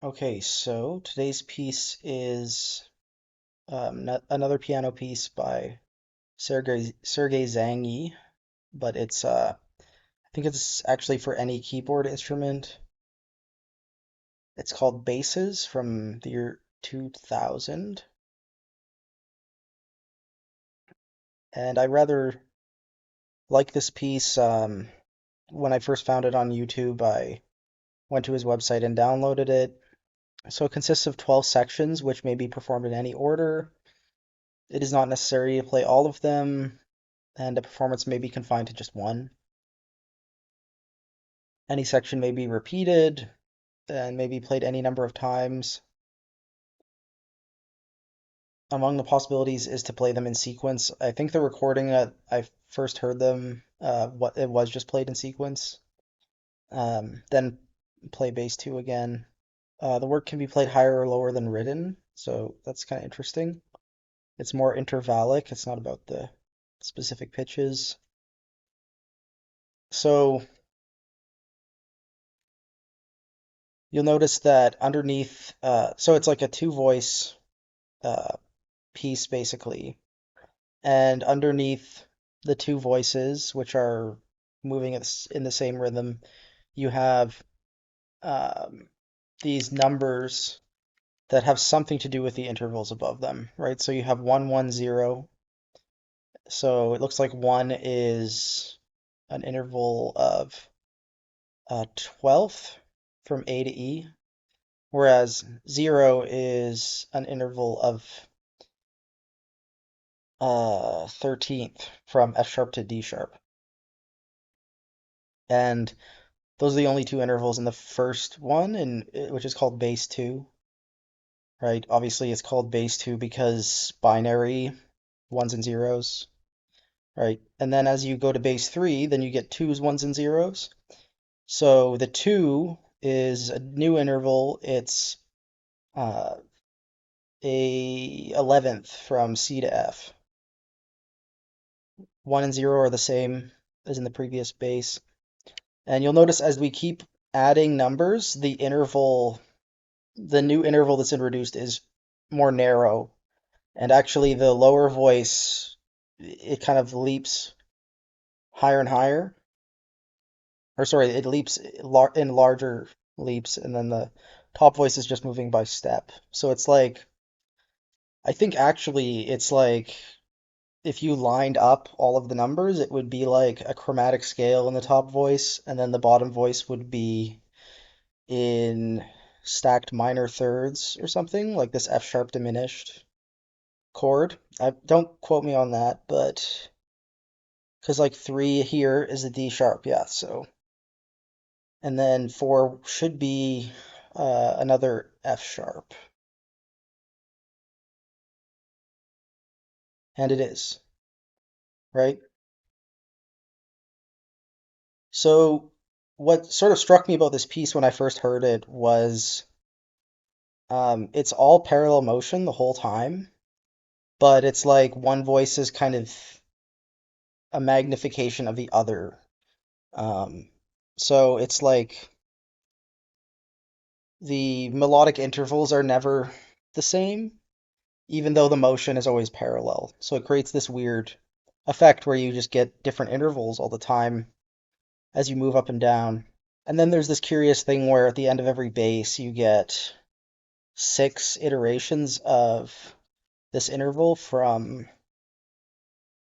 Okay, so today's piece is another piano piece by Sergei Zagny, but I think it's actually for any keyboard instrument. It's called Basses from the year 2000, and I rather like this piece. When I first found it on YouTube, I went to his website and downloaded it. So it consists of 12 sections, which may be performed in any order. It is not necessary to play all of them, and a performance may be confined to just one. Any section may be repeated and may be played any number of times. Among the possibilities is to play them in sequence. I think the recording that I first heard them, what it was just played in sequence. Then play bass two again. The work can be played higher or lower than written, so that's kind of interesting. It's more intervallic. It's not about the specific pitches. So you'll notice that underneath, so it's like a two voice uh, piece basically, and underneath the two voices, which are moving in the same rhythm, you have um, these numbers that have something to do with the intervals above them, right? So you have 110. So it looks like one is an interval of 12th from A to E, whereas 0 is an interval of 13th from F sharp to D sharp. And those are the only two intervals in the first one, and which is called base 2, right? Obviously, it's called base 2 because binary ones and zeros, right? And then as you go to base 3, then you get twos, ones, and zeros. So the 2 is a new interval. It's uh, a 11th from C to F. 1 and 0 are the same as in the previous base. And you'll notice as we keep adding numbers, the new interval that's introduced is more narrow. And actually, the lower voice, it kind of leaps higher and higher. Or sorry, it leaps in larger leaps, and then the top voice is just moving by step. So it's like, I think actually it's like if you lined up all of the numbers, it would be like a chromatic scale in the top voice, and then the bottom voice would be in stacked minor thirds or something, like this F sharp diminished chord. I don't quote me on that, but because like 3 here is a D sharp, yeah, so and then 4 should be another F sharp, and it is, right? So what sort of struck me about this piece when I first heard it was it's all parallel motion the whole time, but it's like one voice is kind of a magnification of the other. Um, so it's like the melodic intervals are never the same, even though the motion is always parallel. So it creates this weird effect where you just get different intervals all the time as you move up and down. And then there's this curious thing where at the end of every bass you get 6 iterations of this interval from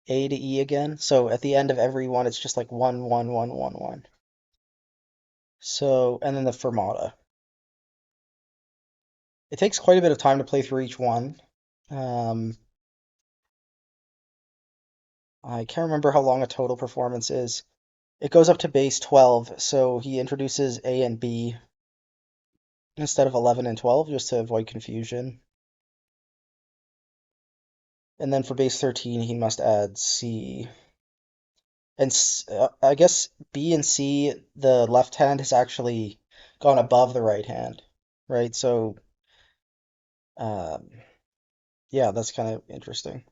A to E again. So at the end of every one, it's just like 1, 1, 1, 1, 1. So, and then the fermata. It takes quite a bit of time to play through each one. Um, I can't remember how long a total performance is. It goes up to base 12, so he introduces A and B instead of 11 and 12 just to avoid confusion. And then for base 13, he must add C. And I guess B and C, the left hand has actually gone above the right hand, right? So, um, yeah, that's kind of interesting.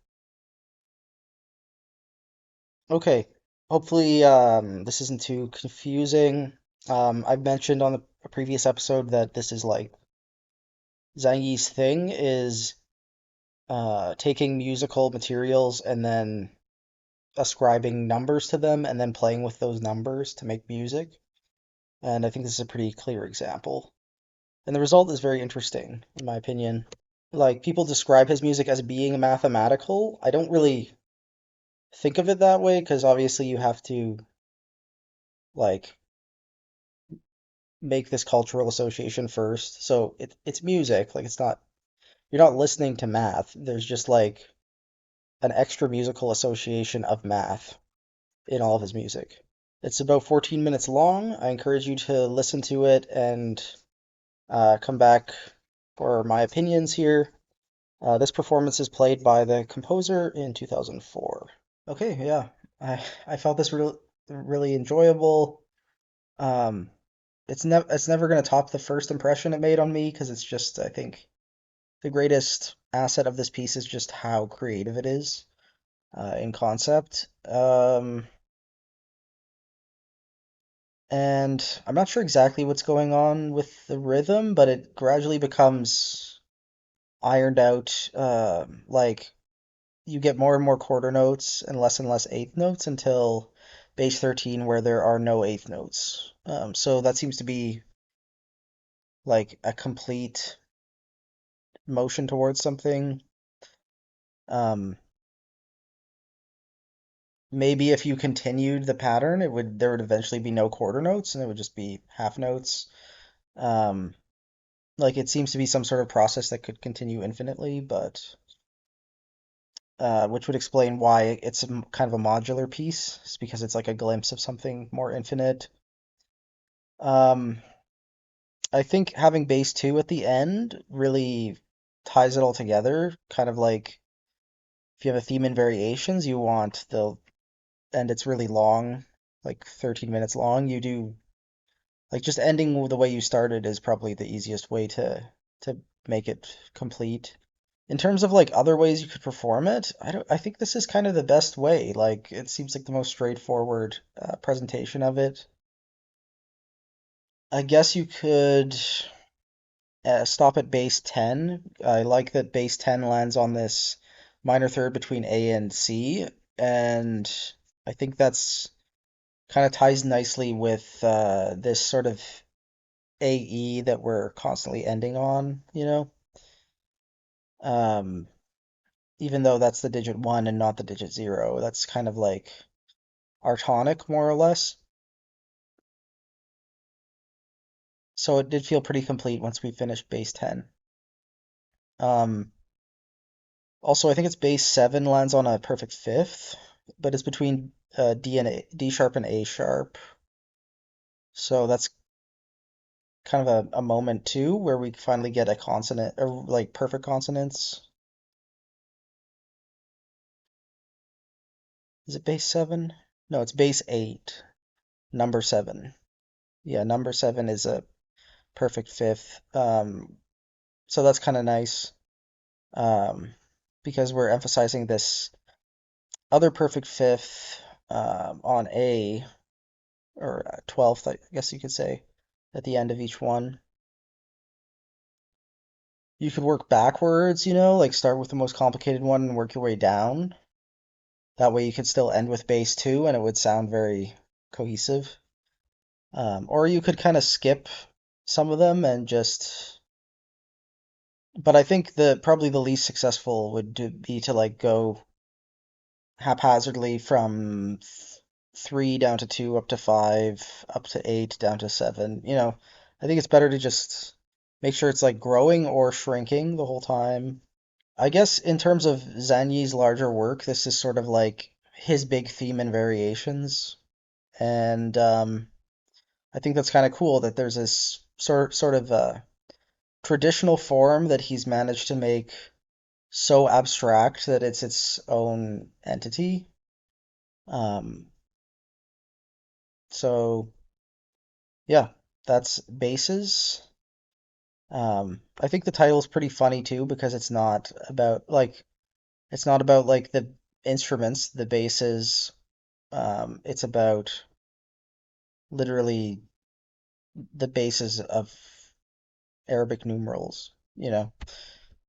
Okay, hopefully this isn't too confusing. I've mentioned on a previous episode that this is like Zagny's thing is taking musical materials and then ascribing numbers to them and then playing with those numbers to make music. And I think this is a pretty clear example. And the result is very interesting, in my opinion. Like, people describe his music as being mathematical. I don't really think of it that way because obviously you have to, like, make this cultural association first. So it's music. Like, it's not, you're not listening to math. There's just like an extra musical association of math in all of his music. It's about 14 minutes long. I encourage you to listen to it and come back for my opinions here. This performance is played by the composer in 2004. Okay, yeah, I felt this really enjoyable. Um, it's never gonna top the first impression it made on me because it's just I think the greatest asset of this piece is just how creative it is in concept. And I'm not sure exactly what's going on with the rhythm, but it gradually becomes ironed out. Like you get more and more quarter notes and less eighth notes until bass 13, where there are no eighth notes. So that seems to be like a complete motion towards something. Um, Maybe if you continued the pattern, it would there would eventually be no quarter notes and it would just be half notes. Um, like it seems to be some sort of process that could continue infinitely, but which would explain why it's kind of a modular piece. It's because it's like a glimpse of something more infinite. Um, I think having bass two at the end really ties it all together. Kind of like if you have a theme in variations, you want and it's really long, like 13 minutes long. You do like just ending the way you started is probably the easiest way to make it complete. In terms of like other ways you could perform it, I think this is kind of the best way. Like it seems like the most straightforward presentation of it. I guess you could stop at bass 10. I like that bass 10 lands on this minor third between A and C, and I think that's kind of ties nicely with this sort of AE that we're constantly ending on, you know? Um, Even though that's the digit 1 and not the digit 0, that's kind of like our tonic, more or less. So it did feel pretty complete once we finished bass 10. Um, Also, I think it's bass 7 lands on a perfect fifth, but it's between D sharp and A sharp. So that's kind of a moment too where we finally get a consonant or like perfect consonants. Is it bass 7? No, it's bass 8, number 7. Yeah, number 7 is a perfect fifth. So that's kind of nice um, because we're emphasizing this other perfect fifth on A, or 12th, I guess you could say, at the end of each one. You could work backwards, like start with the most complicated one and work your way down. That way you could still end with bass 2 and it would sound very cohesive. Or you could kind of skip some of them and just. But I think probably the least successful would be to like go haphazardly from 3 down to 2 up to 5 up to 8 down to 7. I think it's better to just make sure it's like growing or shrinking the whole time. I guess in terms of Zagny's larger work, this is sort of like his big theme and variations. And I think that's kind of cool that there's this sort of traditional form that he's managed to make so abstract that it's its own entity. Um, so yeah, that's bases. I think the title is pretty funny too because it's not about like the instruments, the basses. It's about literally the bases of Arabic numerals. you know.